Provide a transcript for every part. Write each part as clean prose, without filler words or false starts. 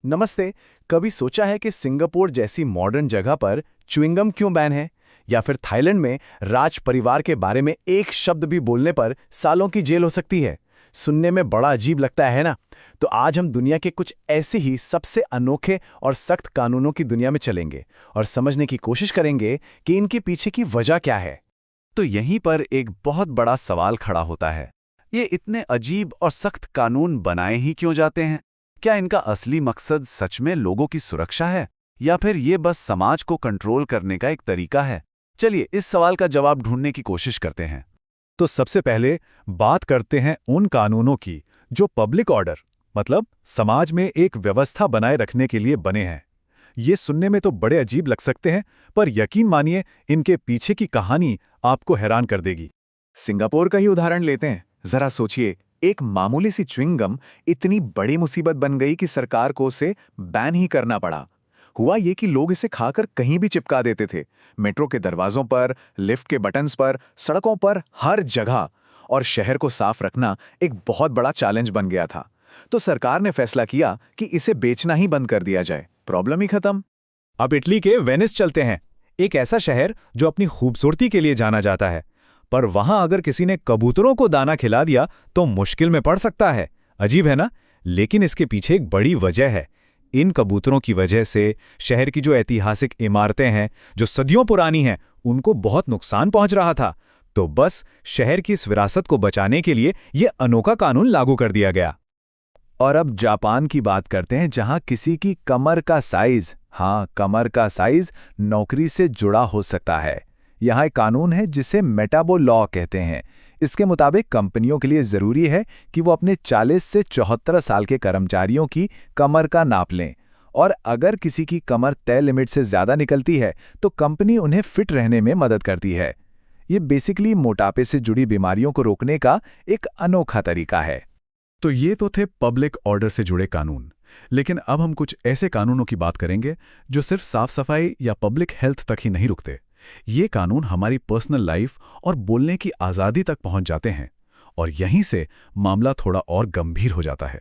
नमस्ते। कभी सोचा है कि सिंगापुर जैसी मॉडर्न जगह पर च्युइंगम क्यों बैन है? या फिर थाईलैंड में राज परिवार के बारे में एक शब्द भी बोलने पर सालों की जेल हो सकती है? सुनने में बड़ा अजीब लगता है ना? तो आज हम दुनिया के कुछ ऐसे ही सबसे अनोखे और सख्त कानूनों की दुनिया में चलेंगे और समझने की कोशिश करेंगे कि इनके पीछे की वजह क्या है। तो यहीं पर एक बहुत बड़ा सवाल खड़ा होता है। ये इतने अजीब और सख्त कानून बनाए ही क्यों जाते हैं? क्या इनका असली मकसद सच में लोगों की सुरक्षा है या फिर ये बस समाज को कंट्रोल करने का एक तरीका है? चलिए इस सवाल का जवाब ढूंढने की कोशिश करते हैं। तो सबसे पहले बात करते हैं उन कानूनों की जो पब्लिक ऑर्डर मतलब समाज में एक व्यवस्था बनाए रखने के लिए बने हैं। ये सुनने में तो बड़े अजीब लग सकते हैं, पर यकीन मानिए इनके पीछे की कहानी आपको हैरान कर देगी। सिंगापुर का ही उदाहरण लेते हैं। जरा सोचिए, एक मामूली सी च्युइंगम इतनी बड़ी मुसीबत बन गई कि सरकार को उसे बैन ही करना पड़ा। हुआ ये कि लोग इसे खाकर कहीं भी चिपका देते थे, मेट्रो के दरवाजों पर, लिफ्ट के बटन्स पर, सड़कों पर, हर जगह। और शहर को साफ रखना एक बहुत बड़ा चैलेंज बन गया था। तो सरकार ने फैसला किया कि इसे बेचना ही बंद कर दिया जाए, प्रॉब्लम ही खत्म। अब इटली के वेनिस चलते हैं, एक ऐसा शहर जो अपनी खूबसूरती के लिए जाना जाता है। पर वहां अगर किसी ने कबूतरों को दाना खिला दिया तो मुश्किल में पड़ सकता है। अजीब है ना? लेकिन इसके पीछे एक बड़ी वजह है। इन कबूतरों की वजह से शहर की जो ऐतिहासिक इमारतें हैं, जो सदियों पुरानी हैं, उनको बहुत नुकसान पहुंच रहा था। तो बस शहर की इस विरासत को बचाने के लिए यह अनोखा कानून लागू कर दिया गया। और अब जापान की बात करते हैं, जहां किसी की कमर का साइज, कमर का साइज नौकरी से जुड़ा हो सकता है। यहाँ एक कानून है जिसे मेटाबो लॉ कहते हैं। इसके मुताबिक कंपनियों के लिए जरूरी है कि वो अपने 40 से 74 साल के कर्मचारियों की कमर का नाप लें, और अगर किसी की कमर तय लिमिट से ज्यादा निकलती है तो कंपनी उन्हें फिट रहने में मदद करती है। ये बेसिकली मोटापे से जुड़ी बीमारियों को रोकने का एक अनोखा तरीका है। तो ये तो थे पब्लिक ऑर्डर से जुड़े कानून, लेकिन अब हम कुछ ऐसे कानूनों की बात करेंगे जो सिर्फ साफ सफाई या पब्लिक हेल्थ तक ही नहीं रुकते। ये कानून हमारी पर्सनल लाइफ और बोलने की आज़ादी तक पहुंच जाते हैं, और यहीं से मामला थोड़ा और गंभीर हो जाता है।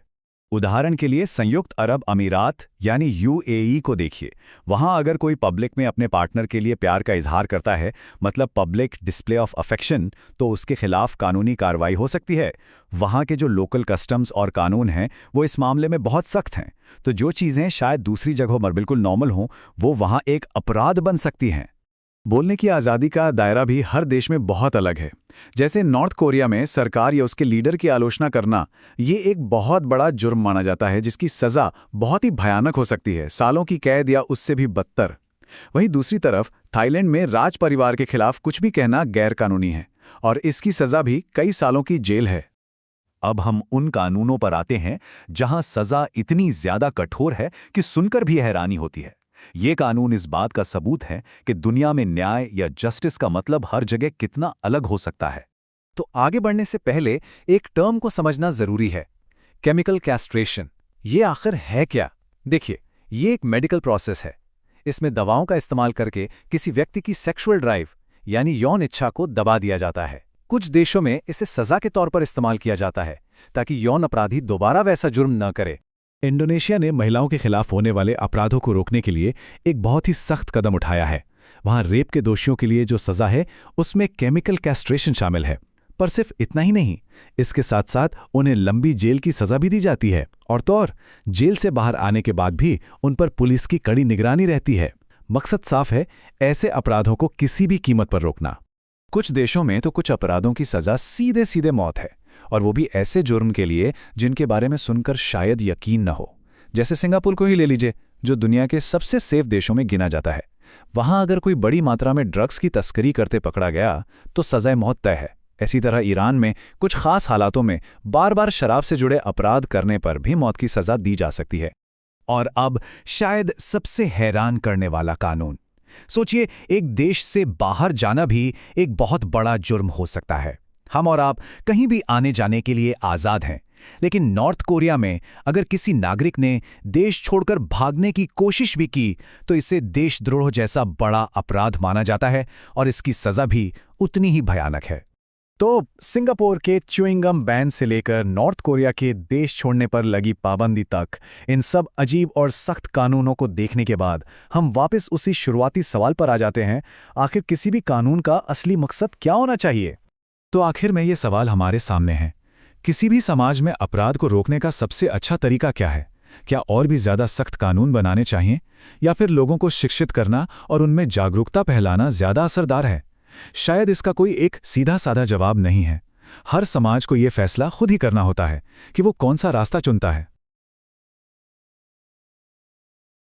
उदाहरण के लिए संयुक्त अरब अमीरात यानी यूएई को देखिए। वहां अगर कोई पब्लिक में अपने पार्टनर के लिए प्यार का इजहार करता है, मतलब पब्लिक डिस्प्ले ऑफ अफेक्शन, तो उसके खिलाफ कानूनी कार्रवाई हो सकती है। वहां के जो लोकल कस्टम्स और कानून हैं वो इस मामले में बहुत सख्त हैं। तो जो चीज़ें शायद दूसरी जगहों पर बिल्कुल नॉर्मल हों, वो वहां एक अपराध बन सकती हैं। बोलने की आज़ादी का दायरा भी हर देश में बहुत अलग है। जैसे नॉर्थ कोरिया में सरकार या उसके लीडर की आलोचना करना ये एक बहुत बड़ा जुर्म माना जाता है, जिसकी सज़ा बहुत ही भयानक हो सकती है, सालों की कैद या उससे भी बदतर। वहीं दूसरी तरफ थाईलैंड में राज परिवार के खिलाफ कुछ भी कहना गैरकानूनी है, और इसकी सज़ा भी कई सालों की जेल है। अब हम उन कानूनों पर आते हैं जहां सज़ा इतनी ज्यादा कठोर है कि सुनकर भी हैरानी होती है। ये कानून इस बात का सबूत है कि दुनिया में न्याय या जस्टिस का मतलब हर जगह कितना अलग हो सकता है। तो आगे बढ़ने से पहले एक टर्म को समझना जरूरी है, केमिकल कैस्ट्रेशन। ये आखिर है क्या? देखिए, ये एक मेडिकल प्रोसेस है। इसमें दवाओं का इस्तेमाल करके किसी व्यक्ति की सेक्सुअल ड्राइव यानी यौन इच्छा को दबा दिया जाता है। कुछ देशों में इसे सजा के तौर पर इस्तेमाल किया जाता है ताकि यौन अपराधी दोबारा वैसा जुर्म न करे। इंडोनेशिया ने महिलाओं के खिलाफ होने वाले अपराधों को रोकने के लिए एक बहुत ही सख्त कदम उठाया है। वहां रेप के दोषियों के लिए जो सजा है उसमें केमिकल कैस्ट्रेशन शामिल है। पर सिर्फ इतना ही नहीं, इसके साथ साथ उन्हें लंबी जेल की सजा भी दी जाती है, और तो और जेल से बाहर आने के बाद भी उन पर पुलिस की कड़ी निगरानी रहती है। मकसद साफ है, ऐसे अपराधों को किसी भी कीमत पर रोकना। कुछ देशों में तो कुछ अपराधों की सजा सीधे सीधे मौत है, और वो भी ऐसे जुर्म के लिए जिनके बारे में सुनकर शायद यकीन न हो। जैसे सिंगापुर को ही ले लीजिए, जो दुनिया के सबसे सेफ देशों में गिना जाता है। वहां अगर कोई बड़ी मात्रा में ड्रग्स की तस्करी करते पकड़ा गया तो सजाए मौत तय है। इसी तरह ईरान में कुछ खास हालातों में बार बार शराब से जुड़े अपराध करने पर भी मौत की सजा दी जा सकती है। और अब शायद सबसे हैरान करने वाला कानून। सोचिए, एक देश से बाहर जाना भी एक बहुत बड़ा जुर्म हो सकता है। हम और आप कहीं भी आने जाने के लिए आज़ाद हैं, लेकिन नॉर्थ कोरिया में अगर किसी नागरिक ने देश छोड़कर भागने की कोशिश भी की तो इसे देशद्रोह जैसा बड़ा अपराध माना जाता है, और इसकी सज़ा भी उतनी ही भयानक है। तो सिंगापुर के च्युइंगम बैन से लेकर नॉर्थ कोरिया के देश छोड़ने पर लगी पाबंदी तक, इन सब अजीब और सख्त कानूनों को देखने के बाद हम वापस उसी शुरुआती सवाल पर आ जाते हैं, आखिर किसी भी कानून का असली मकसद क्या होना चाहिए? तो आखिर में ये सवाल हमारे सामने है, किसी भी समाज में अपराध को रोकने का सबसे अच्छा तरीका क्या है? क्या और भी ज्यादा सख्त कानून बनाने चाहिए, या फिर लोगों को शिक्षित करना और उनमें जागरूकता फैलाना ज्यादा असरदार है? शायद इसका कोई एक सीधा साधा जवाब नहीं है। हर समाज को ये फैसला खुद ही करना होता है कि वो कौन सा रास्ता चुनता है।